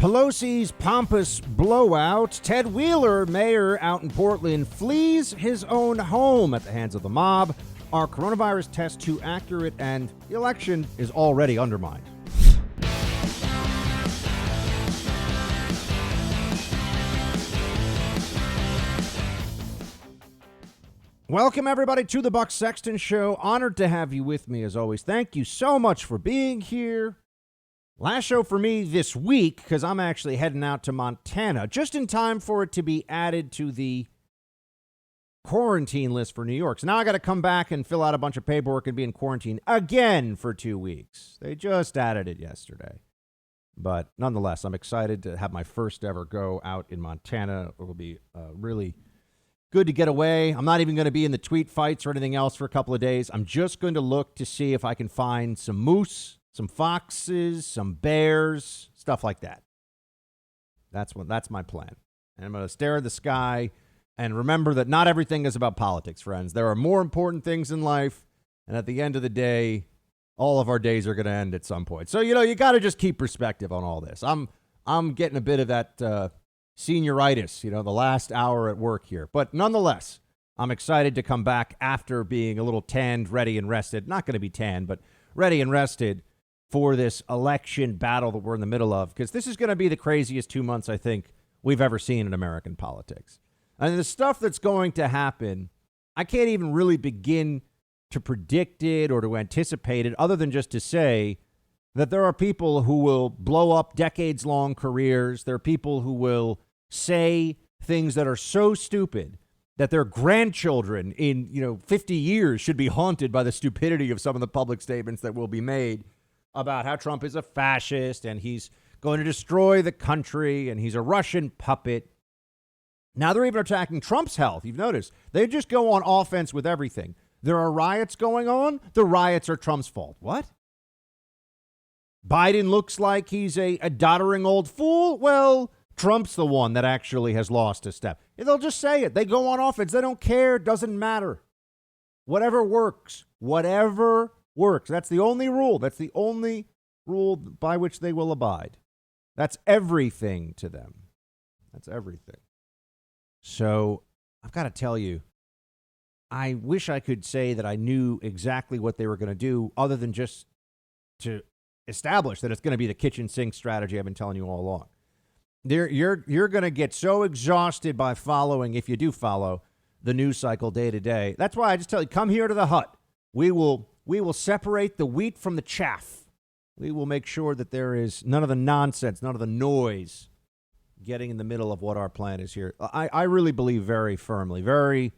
Pelosi's pompous blowout. Ted Wheeler, mayor out in Portland, flees his own home at the hands of the mob. Are coronavirus tests too accurate? And the election is already undermined. Welcome, everybody, to the Buck Sexton Show. Honored to have you with me, as always. Thank you so much for being here. Last show for me this week, because I'm actually heading out to Montana, just in time for it to be added to the quarantine list for New York. So now I got to come back and fill out a bunch of paperwork and be in quarantine again for 2 weeks. They just added it yesterday. But nonetheless, I'm excited to have my first ever go out in Montana. It will be really good to get away. I'm not even going to be in the tweet fights or anything else for a couple of days. I'm just going to look to see if I can find some moose, some foxes, some bears, stuff like that. That's my plan. And I'm going to stare at the sky and remember that not everything is about politics, friends. There are more important things in life. And at the end of the day, all of our days are going to end at some point. So, you got to just keep perspective on all this. I'm getting a bit of that senioritis, the last hour at work here. But nonetheless, I'm excited to come back after being a little tanned, ready, and rested. Not going to be tanned, but ready and rested for this election battle that we're in the middle of, because this is going to be the craziest 2 months I think we've ever seen in American politics. And the stuff that's going to happen, I can't even really begin to predict it or to anticipate it, other than just to say that there are people who will blow up decades-long careers. There are people who will say things that are so stupid that their grandchildren in 50 years should be haunted by the stupidity of some of the public statements that will be made about how Trump is a fascist and he's going to destroy the country and he's a Russian puppet. Now they're even attacking Trump's health. You've noticed they just go on offense with everything. There are riots going on. The riots are Trump's fault. What? Biden looks like he's a doddering old fool. Well, Trump's the one that actually has lost a step. They'll just say it. They go on offense. They don't care. It doesn't matter. Whatever works. Whatever works. That's the only rule. That's the only rule by which they will abide. That's everything to them. That's everything. So I've got to tell you, I wish I could say that I knew exactly what they were going to do, other than just to establish that it's going to be the kitchen sink strategy I've been telling you all along. You're going to get so exhausted by following, if you do follow, the news cycle day to day. That's why I just tell you, come here to the hut. We will separate the wheat from the chaff. We will make sure that there is none of the nonsense, none of the noise getting in the middle of what our plan is here. I really believe very firmly, very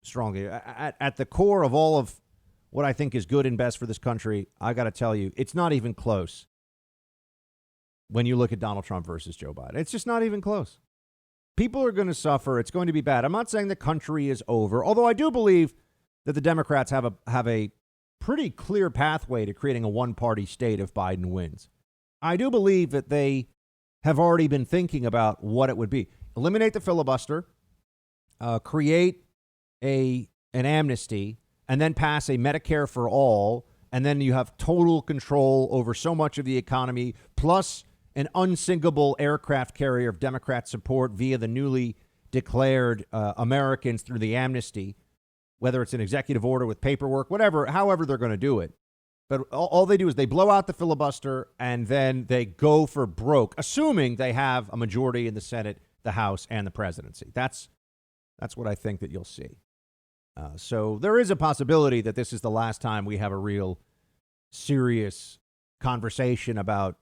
strongly, at the core of all of what I think is good and best for this country, I got to tell you, it's not even close when you look at Donald Trump versus Joe Biden. It's just not even close. People are going to suffer. It's going to be bad. I'm not saying the country is over, although I do believe that the Democrats have a pretty clear pathway to creating a one-party state if Biden wins. I do believe that they have already been thinking about what it would be. Eliminate the filibuster, create an amnesty, and then pass a Medicare for all, and then you have total control over so much of the economy, plus an unsinkable aircraft carrier of Democrat support via the newly declared Americans through the amnesty, whether it's an executive order with paperwork, whatever, however they're going to do it. But all they do is they blow out the filibuster and then they go for broke, assuming they have a majority in the Senate, the House, and the presidency. That's what I think that you'll see. So there is a possibility that this is the last time we have a real serious conversation about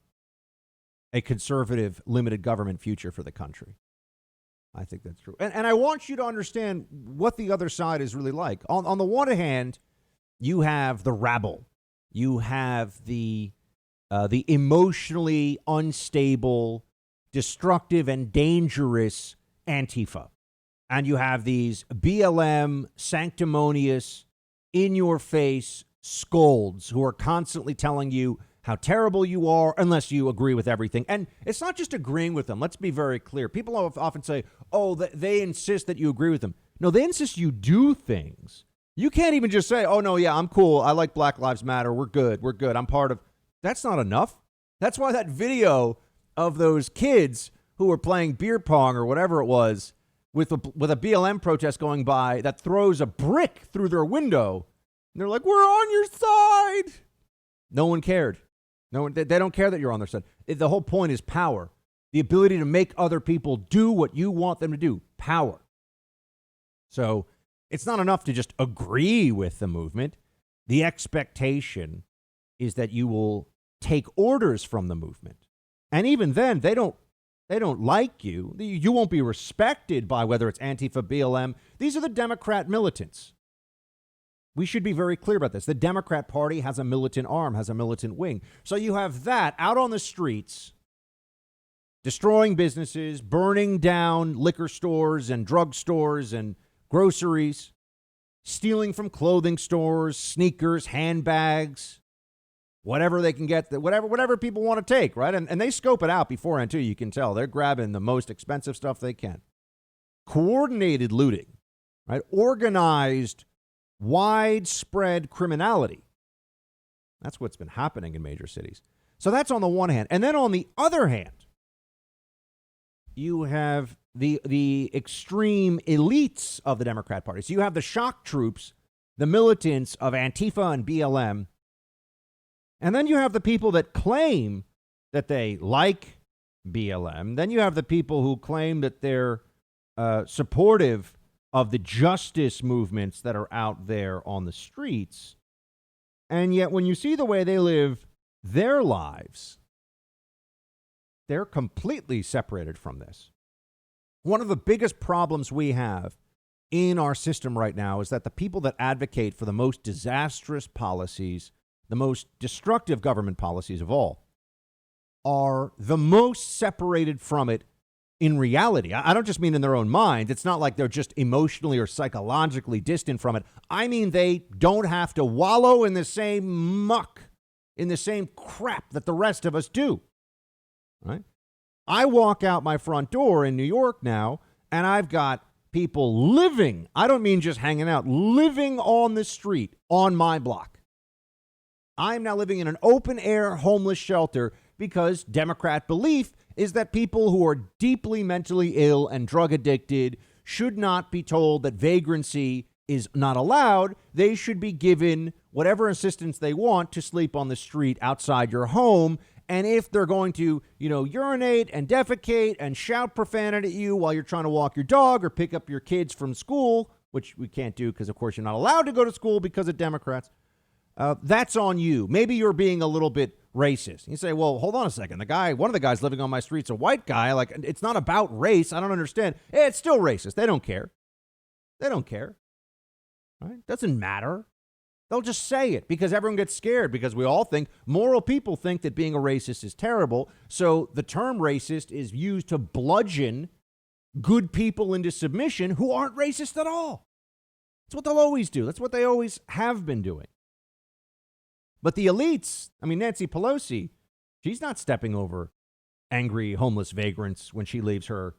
a conservative, limited government future for the country. I think that's true. And I want you to understand what the other side is really like. On the one hand, you have the rabble. You have the emotionally unstable, destructive, and dangerous Antifa. And you have these BLM, sanctimonious, in-your-face scolds who are constantly telling you how terrible you are unless you agree with everything. And it's not just agreeing with them. Let's be very clear. People often say, oh, they insist that you agree with them. No, they insist you do things. You can't even just say, oh, no, yeah, I'm cool. I like Black Lives Matter. We're good. I'm part of. That's not enough. That's why that video of those kids who were playing beer pong or whatever it was with a BLM protest going by that throws a brick through their window. And they're like, we're on your side. No one cared. No one, they don't care that you're on their side. The whole point is power. The ability to make other people do what you want them to do. Power. So it's not enough to just agree with the movement. The expectation is that you will take orders from the movement. And even then, they don't like you. You won't be respected by whether it's Antifa, BLM. These are the Democrat militants. We should be very clear about this. The Democrat Party has a militant arm, has a militant wing. So you have that out on the streets, destroying businesses, burning down liquor stores and drug stores and groceries, stealing from clothing stores, sneakers, handbags, whatever they can get, whatever people want to take, right? And they scope it out beforehand, too. You can tell they're grabbing the most expensive stuff they can. Coordinated looting, right? Organized, widespread criminality. That's what's been happening in major cities. So that's on the one hand. And then on the other hand, you have the extreme elites of the Democrat Party. So you have the shock troops, the militants of Antifa and BLM. And then you have the people that claim that they like BLM. Then you have the people who claim that they're supportive of the justice movements that are out there on the streets. And yet when you see the way they live their lives, they're completely separated from this. One of the biggest problems we have in our system right now is that the people that advocate for the most disastrous policies, the most destructive government policies of all, are the most separated from it in reality. I don't just mean in their own mind. It's not like they're just emotionally or psychologically distant from it. I mean they don't have to wallow in the same muck, in the same crap that the rest of us do. Right? I walk out my front door in New York now, and I've got people living, I don't mean just hanging out, living on the street on my block. I'm now living in an open-air homeless shelter because Democrat belief is that people who are deeply mentally ill and drug addicted should not be told that vagrancy is not allowed. They should be given whatever assistance they want to sleep on the street outside your home. And if they're going to, urinate and defecate and shout profanity at you while you're trying to walk your dog or pick up your kids from school, which we can't do because, of course, you're not allowed to go to school because of Democrats, that's on you. Maybe you're being a little bit racist. You say, well, hold on a second. One of the guys living on my street's a white guy. Like, it's not about race. I don't understand. It's still racist. They don't care. They don't care. Right? Doesn't matter. They'll just say it because everyone gets scared because we all think, moral people think that being a racist is terrible. So the term racist is used to bludgeon good people into submission who aren't racist at all. That's what they'll always do. That's what they always have been doing. But the elites, Nancy Pelosi, she's not stepping over angry homeless vagrants when she leaves her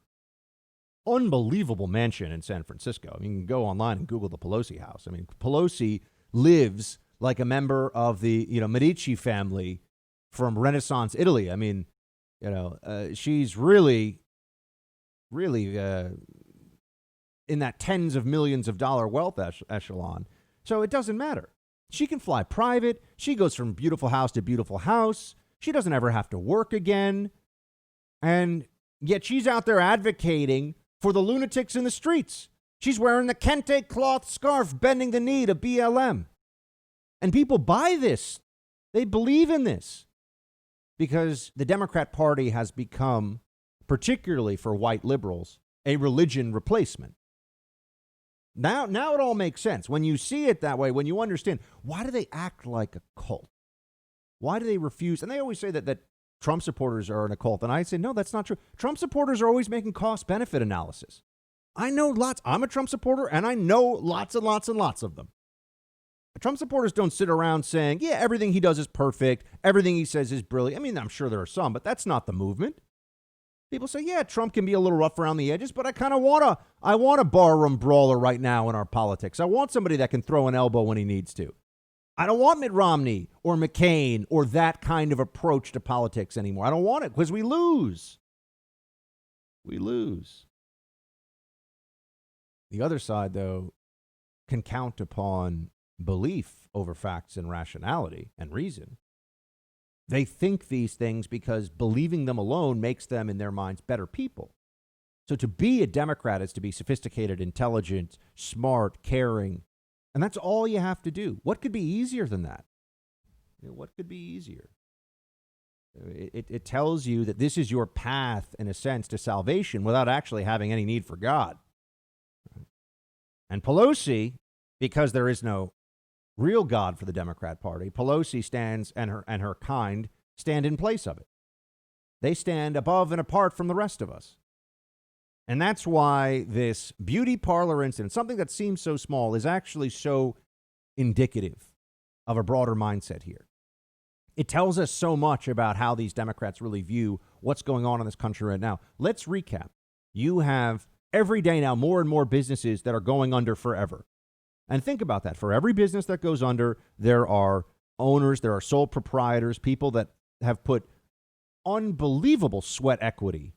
unbelievable mansion in San Francisco. You can go online and Google the Pelosi house. Pelosi lives like a member of the, Medici family from Renaissance Italy. She's really in that tens of millions of dollar wealth echelon. So it doesn't matter. She can fly private. She goes from beautiful house to beautiful house. She doesn't ever have to work again. And yet she's out there advocating for the lunatics in the streets. She's wearing the kente cloth scarf, bending the knee to BLM. And people buy this. They believe in this. Because the Democrat Party has become, particularly for white liberals, a religion replacement. Now it all makes sense. When you see it that way, when you understand, why do they act like a cult? Why do they refuse? And they always say that Trump supporters are in a cult. And I say, no, that's not true. Trump supporters are always making cost-benefit analysis. I know lots. I'm a Trump supporter, and I know lots and lots and lots of them. Trump supporters don't sit around saying, yeah, everything he does is perfect. Everything he says is brilliant. I'm sure there are some, but that's not the movement. People say, yeah, Trump can be a little rough around the edges, but I want a barroom brawler right now in our politics. I want somebody that can throw an elbow when he needs to. I don't want Mitt Romney or McCain or that kind of approach to politics anymore. I don't want it because we lose. We lose. The other side, though, can count upon belief over facts and rationality and reason. They think these things because believing them alone makes them, in their minds, better people. So to be a Democrat is to be sophisticated, intelligent, smart, caring, and that's all you have to do. What could be easier than that? What could be easier? It tells you that this is your path, in a sense, to salvation without actually having any need for God. And Pelosi, because there is no real God for the Democrat Party, Pelosi stands and her kind stand in place of it. They stand above and apart from the rest of us. And that's why this beauty parlor incident, something that seems so small, is actually so indicative of a broader mindset here. It tells us so much about how these Democrats really view what's going on in this country right now. Let's recap. You have every day now more and more businesses that are going under forever. And think about that. For every business that goes under, there are owners, there are sole proprietors, people that have put unbelievable sweat equity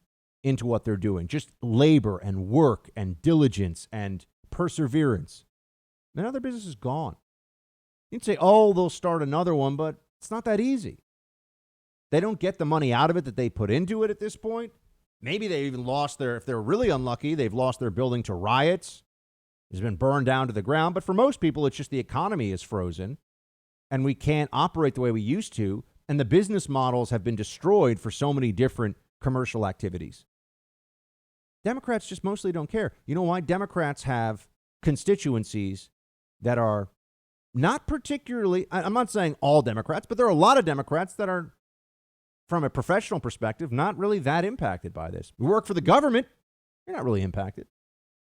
into what they're doing, just labor and work and diligence and perseverance. Now their business is gone. You'd say, oh, they'll start another one, but it's not that easy. They don't get the money out of it that they put into it at this point. Maybe they even lost if they're really unlucky, they've lost their building to riots. It's been burned down to the ground. But for most people, it's just the economy is frozen and we can't operate the way we used to. And the business models have been destroyed for so many different commercial activities. Democrats just mostly don't care. You know why? Democrats have constituencies that are not particularly, I'm not saying all Democrats, but there are a lot of Democrats that are, from a professional perspective, not really that impacted by this. We work for the government. You're not really impacted.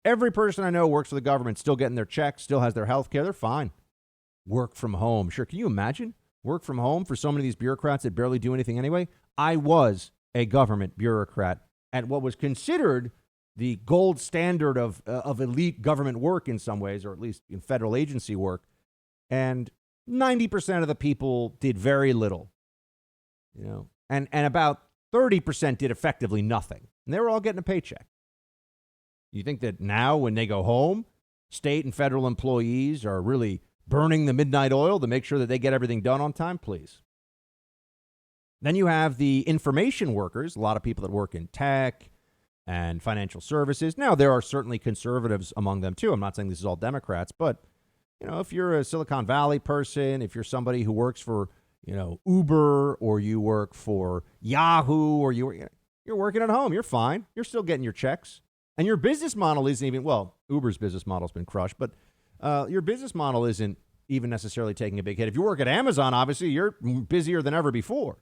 Every person I know works for the government, still getting their checks, still has their health care. They're fine. Work from home. Sure. Can you imagine work from home for so many of these bureaucrats that barely do anything anyway? I was a government bureaucrat at what was considered the gold standard of elite government work in some ways, or at least in federal agency work. And 90% of the people did very little, and about 30% did effectively nothing. And they were all getting a paycheck. You think that now when they go home, state and federal employees are really burning the midnight oil to make sure that they get everything done on time? Please. Then you have the information workers, a lot of people that work in tech and financial services. Now, there are certainly conservatives among them, too. I'm not saying this is all Democrats, but, if you're a Silicon Valley person, if you're somebody who works for, Uber, or you work for Yahoo, or you're working at home, you're fine. You're still getting your checks. And your business model isn't even, Uber's business model's been crushed, but your business model isn't even necessarily taking a big hit. If you work at Amazon, obviously, you're busier than ever before.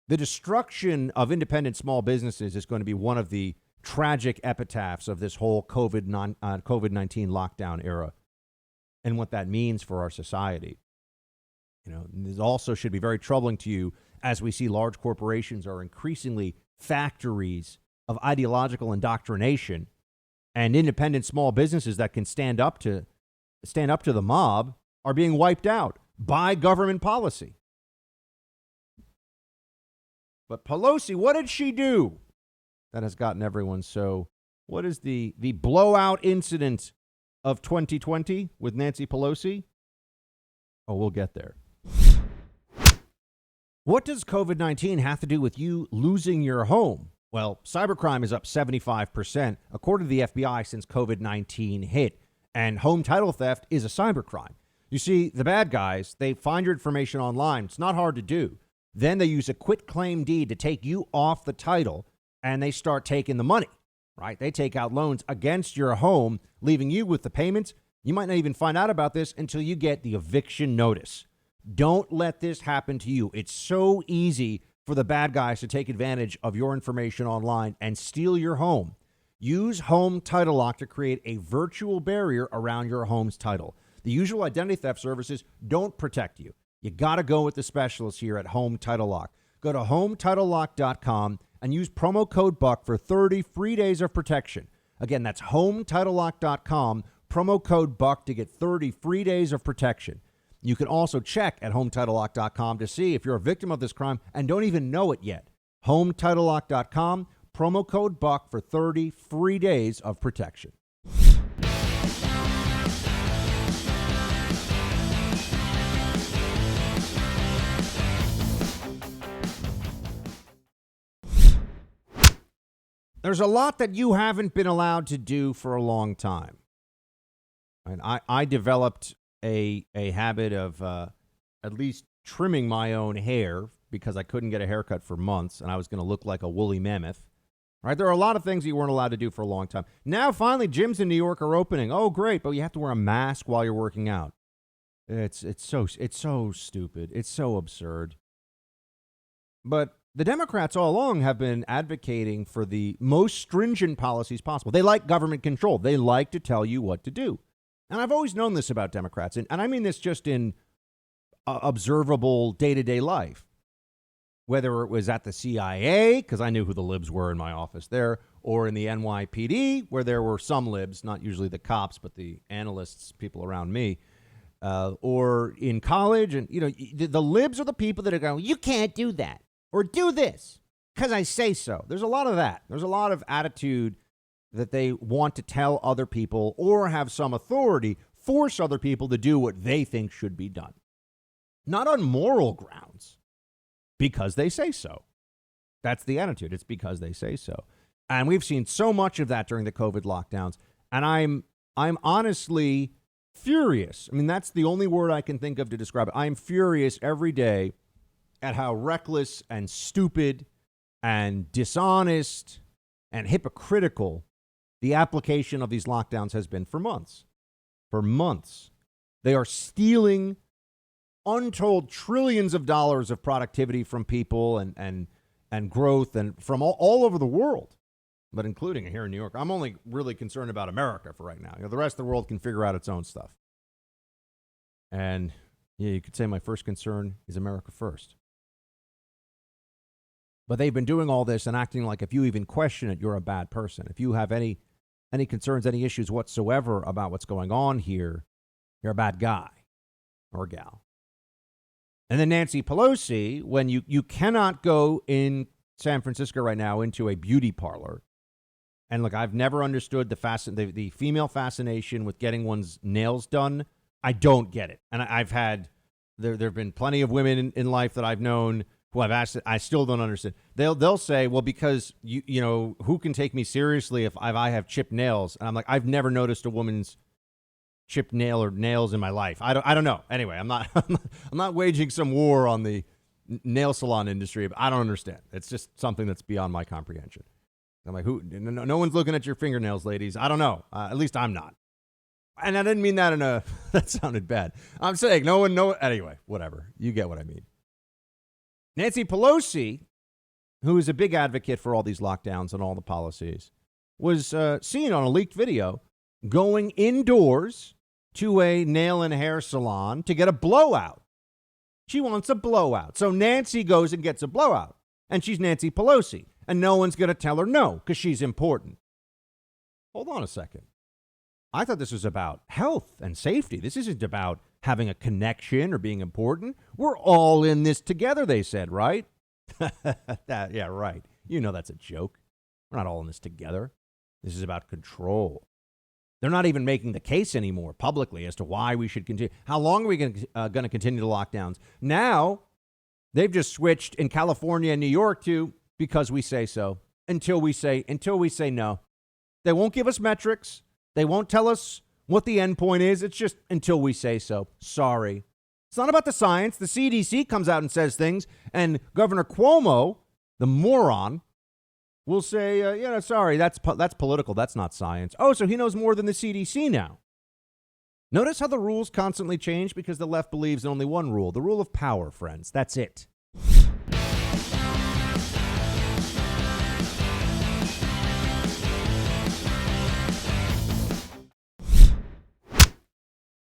The destruction of independent small businesses is going to be one of the tragic epitaphs of this whole COVID-19 lockdown era and what that means for our society. This also should be very troubling to you as we see large corporations are increasingly factories of ideological indoctrination, and independent small businesses that can stand up to the mob are being wiped out by government policy. But Pelosi, what did she do that has gotten everyone so? What is the blowout incident of 2020 with Nancy Pelosi? Oh, we'll get there. What does COVID-19 have to do with you losing your home? Well, cybercrime is up 75%, according to the FBI, since COVID-19 hit. And home title theft is a cybercrime. You see, the bad guys, they find your information online. It's not hard to do. Then they use a quitclaim deed to take you off the title, and they start taking the money, right? They take out loans against your home, leaving you with the payments. You might not even find out about this until you get the eviction notice. Don't let this happen to you. It's so easy for the bad guys to take advantage of your information online and steal your home. Use Home Title Lock to create a virtual barrier around your home's title. The usual identity theft services don't protect you. You got to go with the specialists here at Home Title Lock. Go to HomeTitleLock.com and use promo code BUCK for 30 free days of protection. Again, that's HomeTitleLock.com, promo code BUCK to get 30 free days of protection. You can also check at HomeTitleLock.com to see if you're a victim of this crime and don't even know it yet. HomeTitleLock.com, promo code BUCK for 30 free days of protection. There's a lot that you haven't been allowed to do for a long time. And I developed a habit of at least trimming my own hair because I couldn't get a haircut for months and I was going to look like a woolly mammoth. Right? There are a lot of things you weren't allowed to do for a long time. Now, finally, gyms in New York are opening. Oh, great, but you have to wear a mask while you're working out. It's so stupid. It's so absurd. But the Democrats all along have been advocating for the most stringent policies possible. They like government control. They like to tell you what to do. And I've always known this about Democrats, and I mean this just in observable day-to-day life. Whether it was at the CIA, because I knew who the libs were in my office there, or in the NYPD, where there were some libs, not usually the cops, but the analysts, people around me, or in college. And, you know, the libs are the people that are going, you can't do that, or do this, because I say so. There's a lot of that. There's a lot of attitude that they want to tell other people or have some authority, force other people to do what they think should be done. Not on moral grounds, because they say so. That's the attitude. It's because they say so. And we've seen so much of that during the COVID lockdowns. And I'm honestly furious. I mean, that's the only word I can think of to describe it. I'm furious every day at how reckless and stupid and dishonest and hypocritical the application of these lockdowns has been for months. For months. They are stealing untold trillions of dollars of productivity from people and growth and from all over the world, but including here in New York. I'm only really concerned about America for right now. You know, the rest of the world can figure out its own stuff. And yeah, you could say my first concern is America first. But they've been doing all this and acting like if you even question it, you're a bad person. If you have any concerns, any issues whatsoever about what's going on here, you're a bad guy or gal. And then Nancy Pelosi, when you cannot go in San Francisco right now into a beauty parlor. And look, I've never understood the female fascination with getting one's nails done. I don't get it. And I've had, there have been plenty of women in life that I've known who I've asked, I still don't understand. They'll say, well, because you know, who can take me seriously if I have chipped nails? And I'm like, I've never noticed a woman's chipped nail or nails in my life. I don't know. Anyway, I'm not waging some war on the nail salon industry, but I don't understand. It's just something that's beyond my comprehension. I'm like, no one's looking at your fingernails, ladies. I don't know. At least I'm not. And I didn't mean that that sounded bad. I'm saying anyway, whatever. You get what I mean. Nancy Pelosi, who is a big advocate for all these lockdowns and all the policies, was seen on a leaked video going indoors to a nail and hair salon to get a blowout. She wants a blowout. So Nancy goes and gets a blowout. And she's Nancy Pelosi. And no one's going to tell her no because she's important. Hold on a second. I thought this was about health and safety. This isn't about having a connection or being important. We're all in this together, they said, right? Yeah, right. You know that's a joke. We're not all in this together. This is about control. They're not even making the case anymore publicly as to why we should continue. How long are we going to continue the lockdowns? Now, they've just switched in California and New York to because we say so. Until we say no. They won't give us metrics. They won't tell us what the end point is. It's just until we say so. Sorry. It's not about the science. The CDC comes out and says things, and Governor Cuomo, the moron, will say, sorry, that's political. That's not science. Oh, so he knows more than the CDC now. Notice how the rules constantly change because the left believes in only one rule, the rule of power, friends. That's it.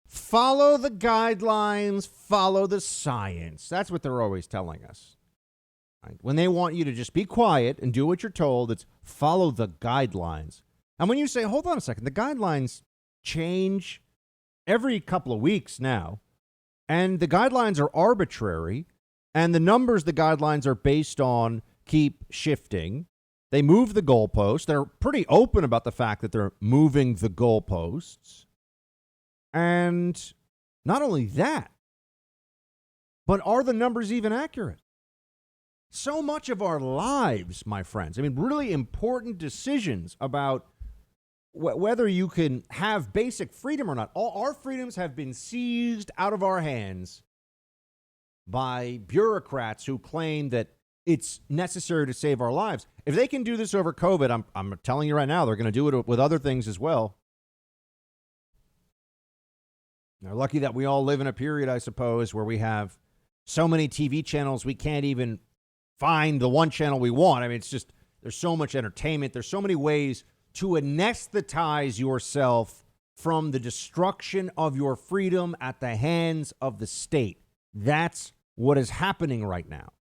Follow the guidelines, follow the science. That's what they're always telling us. Right? When they want you to just be quiet and do what you're told, it's follow the guidelines. And when you say, hold on a second, the guidelines change every couple of weeks now. And the guidelines are arbitrary, and the numbers the guidelines are based on keep shifting. They move the goalposts. They're pretty open about the fact that they're moving the goalposts. And not only that, but are the numbers even accurate? So much of our lives, my friends, I mean, really important decisions about whether you can have basic freedom or not. All our freedoms have been seized out of our hands by bureaucrats who claim that it's necessary to save our lives. If they can do this over COVID, I'm telling you right now, they're going to do it with other things as well. They're lucky that we all live in a period, I suppose, where we have so many TV channels we can't even find the one channel we want. I mean, it's just, there's so much entertainment. There's so many ways to anesthetize yourself from the destruction of your freedom at the hands of the state. That's what is happening right now.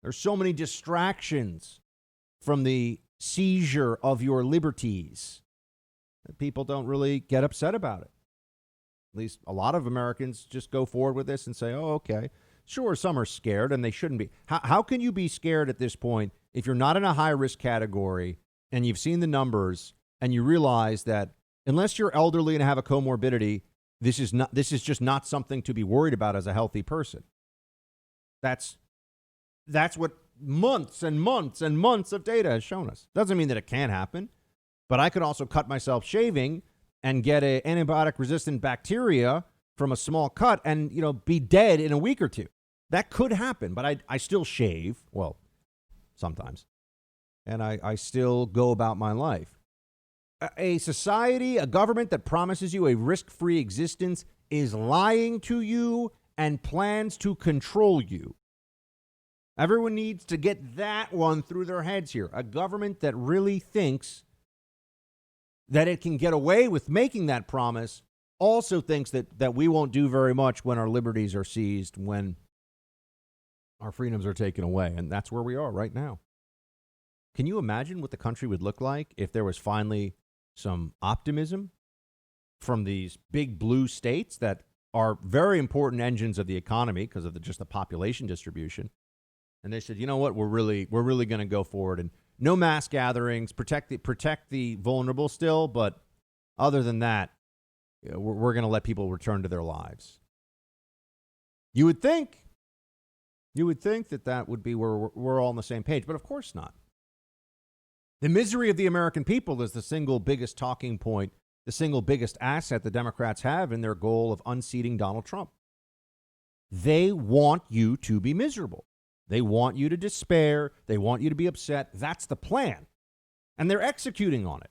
There's so many distractions from the seizure of your liberties that people don't really get upset about it. At least a lot of Americans just go forward with this and say, oh, okay. Sure, some are scared, and they shouldn't be. How can you be scared at this point if you're not in a high-risk category and you've seen the numbers and you realize that unless you're elderly and have a comorbidity, this is just not something to be worried about as a healthy person? That's what months and months and months of data has shown us. Doesn't mean that it can't happen, but I could also cut myself shaving and get an antibiotic-resistant bacteria from a small cut and, be dead in a week or two. That could happen, but I still shave, well, sometimes, and I still go about my life. A society, a government that promises you a risk-free existence is lying to you and plans to control you. Everyone needs to get that one through their heads here. A government that really thinks that it can get away with making that promise also thinks that we won't do very much when our liberties are seized, when our freedoms are taken away. And that's where we are right now. Can you imagine what the country would look like if there was finally some optimism from these big blue states that are very important engines of the economy because of just the population distribution? And they said, you know what, we're really going to go forward, and no mass gatherings, protect the vulnerable still, but other than that, we're going to let people return to their lives. You would think that would be where we're all on the same page, but of course not. The misery of the American people is the single biggest talking point, the single biggest asset the Democrats have in their goal of unseating Donald Trump. They want you to be miserable. They want you to despair. They want you to be upset. That's the plan. And they're executing on it.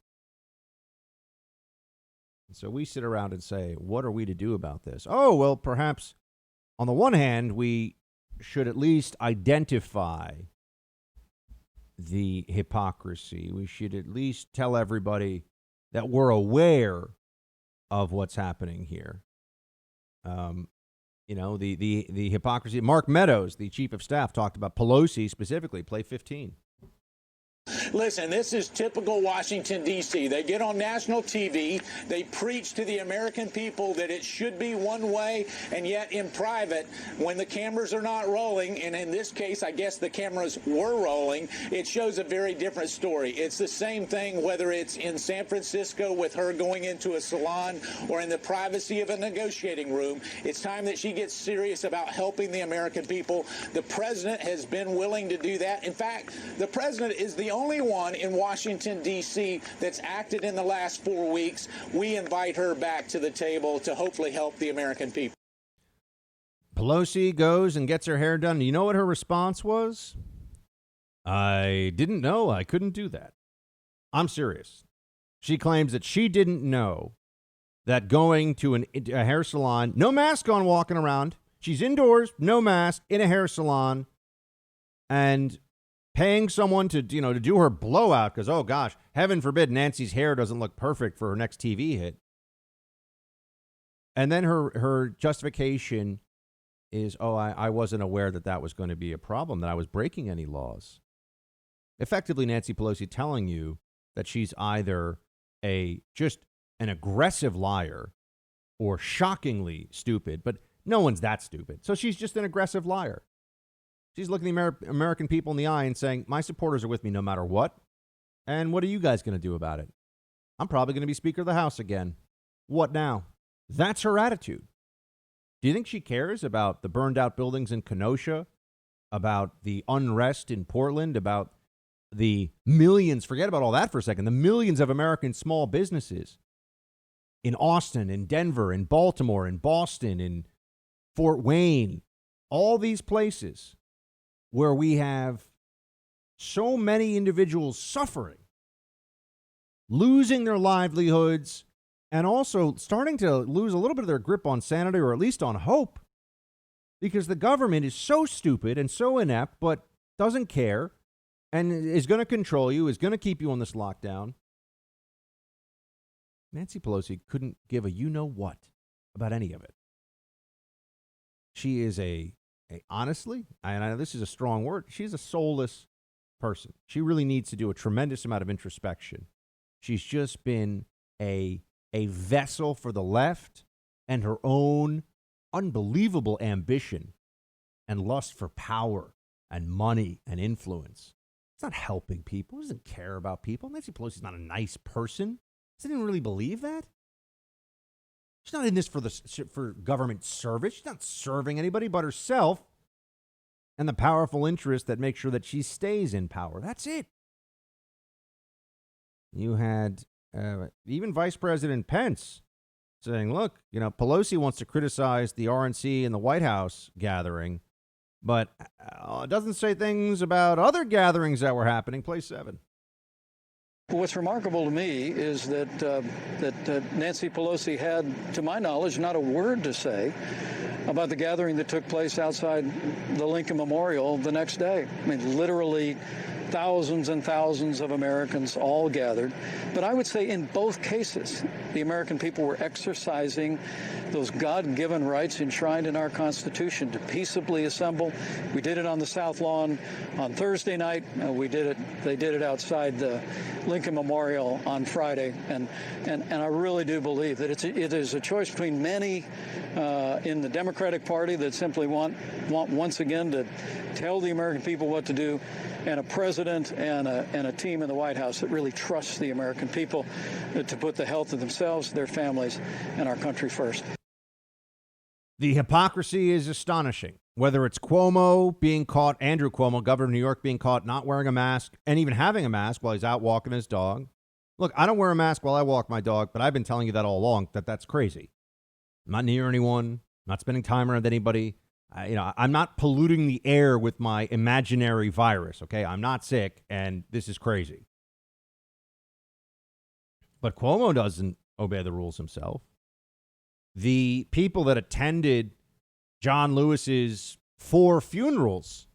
And so we sit around and say, what are we to do about this? Oh, well, perhaps on the one hand, we should at least identify the hypocrisy. We should at least tell everybody that we're aware of what's happening here. The hypocrisy. Mark Meadows, the chief of staff, talked about Pelosi specifically. Play 15. Listen, this is typical Washington, D.C. They get on national TV. They preach to the American people that it should be one way, and yet in private, when the cameras are not rolling, and in this case, I guess the cameras were rolling, it shows a very different story. It's the same thing whether it's in San Francisco with her going into a salon or in the privacy of a negotiating room. It's time that she gets serious about helping the American people. The president has been willing to do that. In fact, the president is the only one in Washington, D.C. that's acted in the last 4 weeks. We invite her back to the table to hopefully help the American people. Pelosi goes and gets her hair done. You know what her response was? I didn't know I couldn't do that. I'm serious. She claims that she didn't know that going to a hair salon, no mask on, walking around. She's indoors, no mask, in a hair salon, and paying someone to do her blowout because, oh gosh, heaven forbid Nancy's hair doesn't look perfect for her next TV hit. And then her justification is, oh, I wasn't aware that was going to be a problem, that I was breaking any laws. Effectively, Nancy Pelosi telling you that she's either just an aggressive liar or shockingly stupid. But No one's that stupid. So she's just an aggressive liar. She's looking the American people in the eye and saying, my supporters are with me no matter what. And what are you guys going to do about it? I'm probably going to be Speaker of the House again. What now? That's her attitude. Do you think she cares about the burned out buildings in Kenosha, about the unrest in Portland, about the millions, forget about all that for a second, the millions of American small businesses in Austin, in Denver, in Baltimore, in Boston, in Fort Wayne, all these places where we have so many individuals suffering, losing their livelihoods, and also starting to lose a little bit of their grip on sanity, or at least on hope, because the government is so stupid and so inept, but doesn't care and is going to control you, is going to keep you on this lockdown. Nancy Pelosi couldn't give a you-know-what about any of it. She is honestly, and I know this is a strong word, she's a soulless person. She really needs to do a tremendous amount of introspection. She's just been a vessel for the left and her own unbelievable ambition and lust for power and money and influence. It's not helping people. She doesn't care about people. Nancy Pelosi's not a nice person. Doesn't even really believe that. She's not in this for government service. She's not serving anybody but herself and the powerful interests that make sure that she stays in power. That's it. You had even Vice President Pence saying, look, Pelosi wants to criticize the RNC and the White House gathering, but doesn't say things about other gatherings that were happening. Play 7. What's remarkable to me is that Nancy Pelosi had, to my knowledge, not a word to say about the gathering that took place outside the Lincoln Memorial the next day. I mean, literally thousands and thousands of Americans all gathered. But I would say in both cases, the American people were exercising those God-given rights enshrined in our Constitution to peaceably assemble. We did it on the South Lawn on Thursday night. They did it outside the Lincoln Memorial on Friday. And I really do believe that it is a choice between many in the Democratic Party that simply want once again to tell the American people what to do, and a president and a team in the White House that really trusts the American people to put the health of themselves, their families, and our country first. The hypocrisy is astonishing. Whether it's Cuomo being caught, Andrew Cuomo, governor of New York, being caught not wearing a mask and even having a mask while he's out walking his dog. Look, I don't wear a mask while I walk my dog, but I've been telling you that all along, that's crazy. I'm not near anyone, not spending time around anybody. I'm not polluting the air with my imaginary virus, okay? I'm not sick, and this is crazy. But Cuomo doesn't obey the rules himself. The people that attended John Lewis's 4 funerals,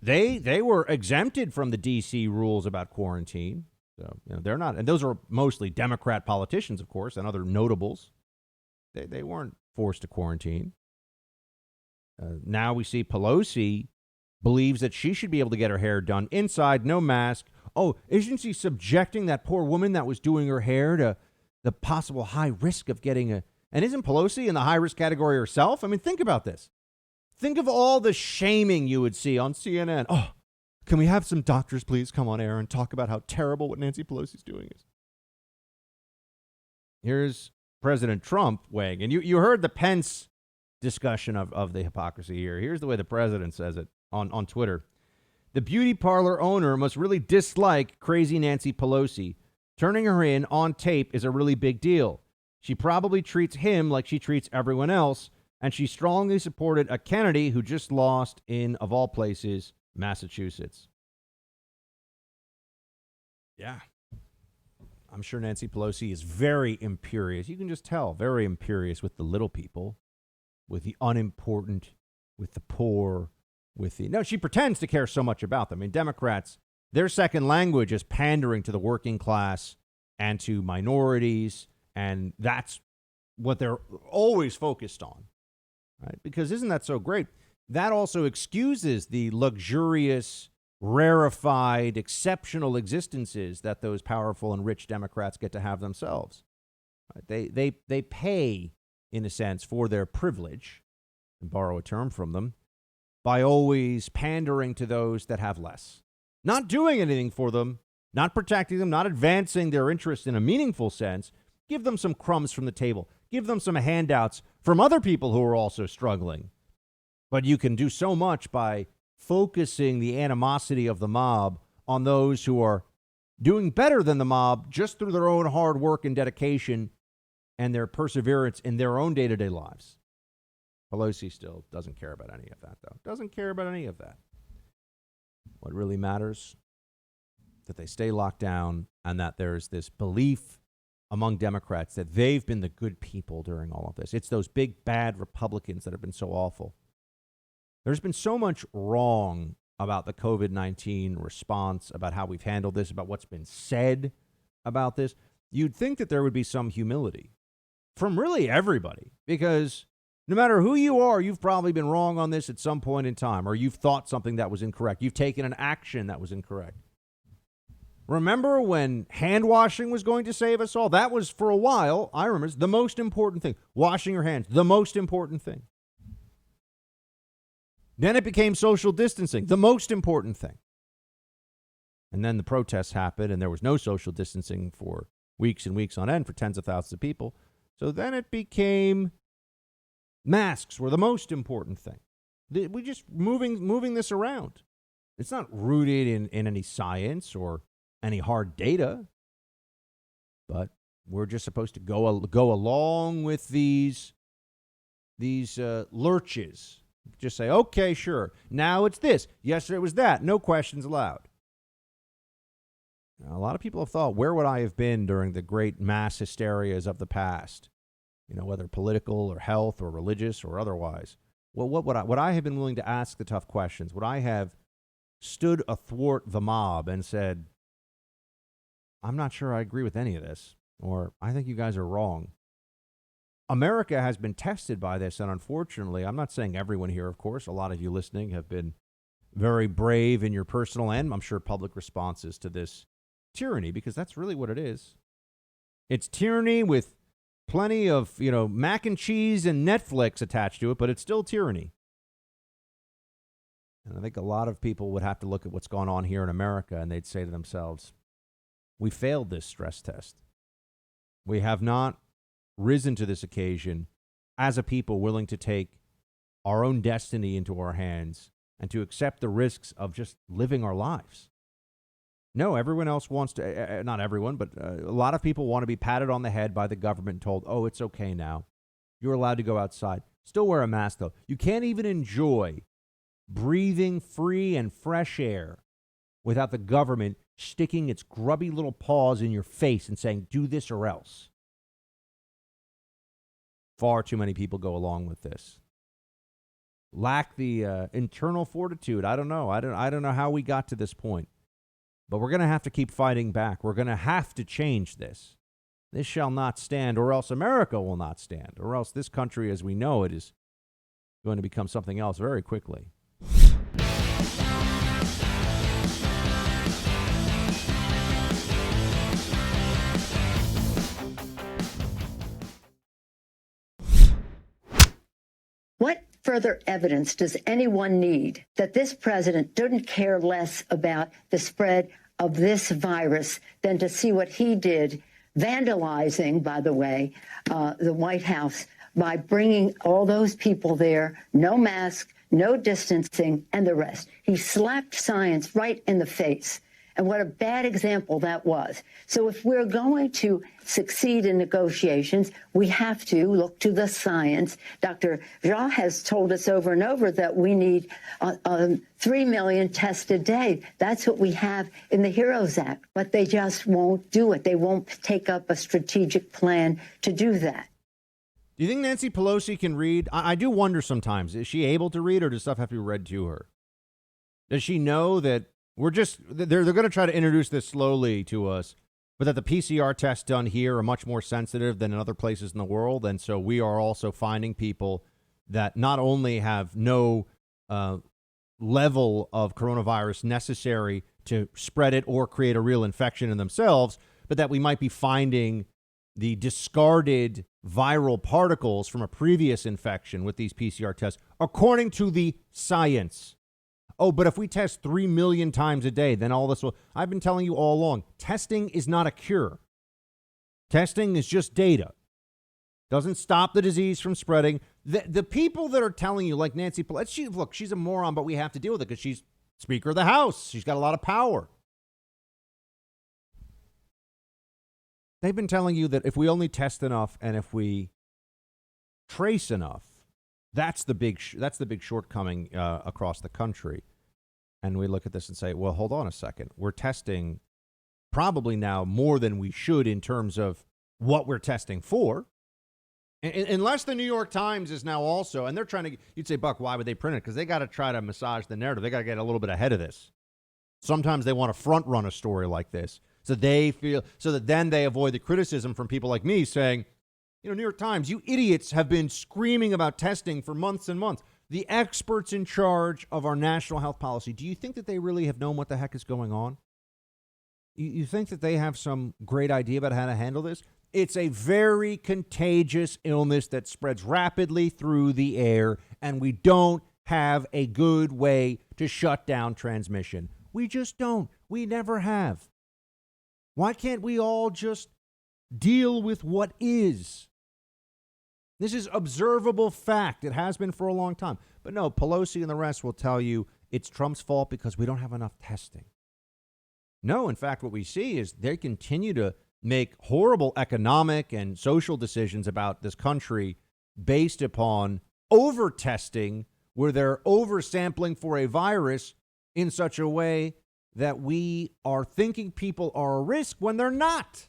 they were exempted from the D.C. rules about quarantine. So they're not, and those are mostly Democrat politicians, of course, and other notables. They weren't forced to quarantine. Now we see Pelosi believes that she should be able to get her hair done inside, no mask. Oh, isn't she subjecting that poor woman that was doing her hair to the possible high risk of getting a... And isn't Pelosi in the high risk category herself? I mean, think about this. Think of all the shaming you would see on CNN. Oh, can we have some doctors please come on air and talk about how terrible what Nancy Pelosi's doing is? Here's President Trump weighing. And you heard the Pence discussion of the hypocrisy here. Here's the way the president says it on Twitter. The beauty parlor owner must really dislike crazy Nancy Pelosi. Turning her in on tape is a really big deal. She probably treats him like she treats everyone else, and she strongly supported a Kennedy who just lost in, of all places, Massachusetts. Yeah. I'm sure Nancy Pelosi is very imperious. You can just tell, very imperious with the little people, with the unimportant, with the poor, with the... No, she pretends to care so much about them. I mean, Democrats, their second language is pandering to the working class and to minorities, and that's what they're always focused on, right? Because isn't that so great? That also excuses the luxurious, rarefied, exceptional existences that those powerful and rich Democrats get to have themselves. Right? They pay in a sense, for their privilege, and borrow a term from them, by always pandering to those that have less. Not doing anything for them, not protecting them, not advancing their interest in a meaningful sense. Give them some crumbs from the table. Give them some handouts from other people who are also struggling. But you can do so much by focusing the animosity of the mob on those who are doing better than the mob just through their own hard work and dedication and their perseverance in their own day-to-day lives. Pelosi still doesn't care about any of that, though. Doesn't care about any of that. What really matters, that they stay locked down and that there's this belief among Democrats that they've been the good people during all of this. It's those big, bad Republicans that have been so awful. There's been so much wrong about the COVID-19 response, about how we've handled this, about what's been said about this. You'd think that there would be some humility from really everybody, because no matter who you are, you've probably been wrong on this at some point in time, or you've thought something that was incorrect. You've taken an action that was incorrect. Remember when hand washing was going to save us all? That was, for a while, I remember, the most important thing. Washing your hands, the most important thing. Then it became social distancing, the most important thing. And then the protests happened, and there was no social distancing for weeks and weeks on end for tens of thousands of people. So then it became masks were the most important thing. We just moving this around. It's not rooted in any science or any hard data, but we're just supposed to go along with these lurches. Just say, okay, sure. Now it's this. Yesterday it was that. No questions allowed. Now, a lot of people have thought, where would I have been during the great mass hysterias of the past? You know, whether political or health or religious or otherwise. Well, would I have been willing to ask the tough questions? Would I have stood athwart the mob and said, I'm not sure I agree with any of this, or I think you guys are wrong? America has been tested by this, and unfortunately, I'm not saying everyone here, of course, a lot of you listening have been very brave in your personal and, I'm sure, public responses to this tyranny, because that's really what it is. It's tyranny with plenty of, mac and cheese and Netflix attached to it, but it's still tyranny. And I think a lot of people would have to look at what's going on here in America, and they'd say to themselves, we failed this stress test. We have not risen to this occasion as a people willing to take our own destiny into our hands and to accept the risks of just living our lives. No, everyone else wants to, not everyone, but a lot of people want to be patted on the head by the government and told, oh, it's okay now. You're allowed to go outside. Still wear a mask, though. You can't even enjoy breathing free and fresh air without the government sticking its grubby little paws in your face and saying, do this or else. Far too many people go along with this. Lack the internal fortitude. I don't know. I don't know how we got to this point. But we're going to have to keep fighting back. We're going to have to change this. This shall not stand, or else America will not stand, or else this country as we know it is going to become something else very quickly. What further evidence does anyone need that this president didn't care less about the spread of this virus than to see what he did, vandalizing, by the way, the White House by bringing all those people there, no mask, no distancing, and the rest? He slapped science right in the face. And what a bad example that was. So if we're going to succeed in negotiations, we have to look to the science. Dr. Jean has told us over and over that we need 3 million tests a day. That's what we have in the HEROES Act, but they just won't do it. They won't take up a strategic plan to do that. Do you think Nancy Pelosi can read? I do wonder sometimes. Is she able to read, or does stuff have to be read to her? Does she know that they're going to try to introduce this slowly to us, but that the PCR tests done here are much more sensitive than in other places in the world, and so we are also finding people that not only have no level of coronavirus necessary to spread it or create a real infection in themselves, but that we might be finding the discarded viral particles from a previous infection with these PCR tests, according to the science. Oh, but if we test 3 million times a day, then all this will... I've been telling you all along, testing is not a cure. Testing is just data. Doesn't stop the disease from spreading. The people that are telling you, like Nancy Pelosi, look, she's a moron, but we have to deal with it because she's Speaker of the House. She's got a lot of power. They've been telling you that if we only test enough and if we trace enough, that's the big shortcoming across the country. And we look at this and say, well, hold on a second. We're testing probably now more than we should in terms of what we're testing for. Unless the New York Times is now also, and they're trying to, you'd say, Buck, why would they print it? Because they got to try to massage the narrative. They got to get a little bit ahead of this. Sometimes they want to front run a story like this. So that then they avoid the criticism from people like me saying, New York Times, you idiots have been screaming about testing for months and months. The experts in charge of our national health policy, do you think that they really have known what the heck is going on? You think that they have some great idea about how to handle this? It's a very contagious illness that spreads rapidly through the air, and we don't have a good way to shut down transmission. We just don't. We never have. Why can't we all just deal with what is? This is observable fact. It has been for a long time. But no, Pelosi and the rest will tell you it's Trump's fault because we don't have enough testing. No, in fact, what we see is they continue to make horrible economic and social decisions about this country based upon over-testing, where they're oversampling for a virus in such a way that we are thinking people are a risk when they're not.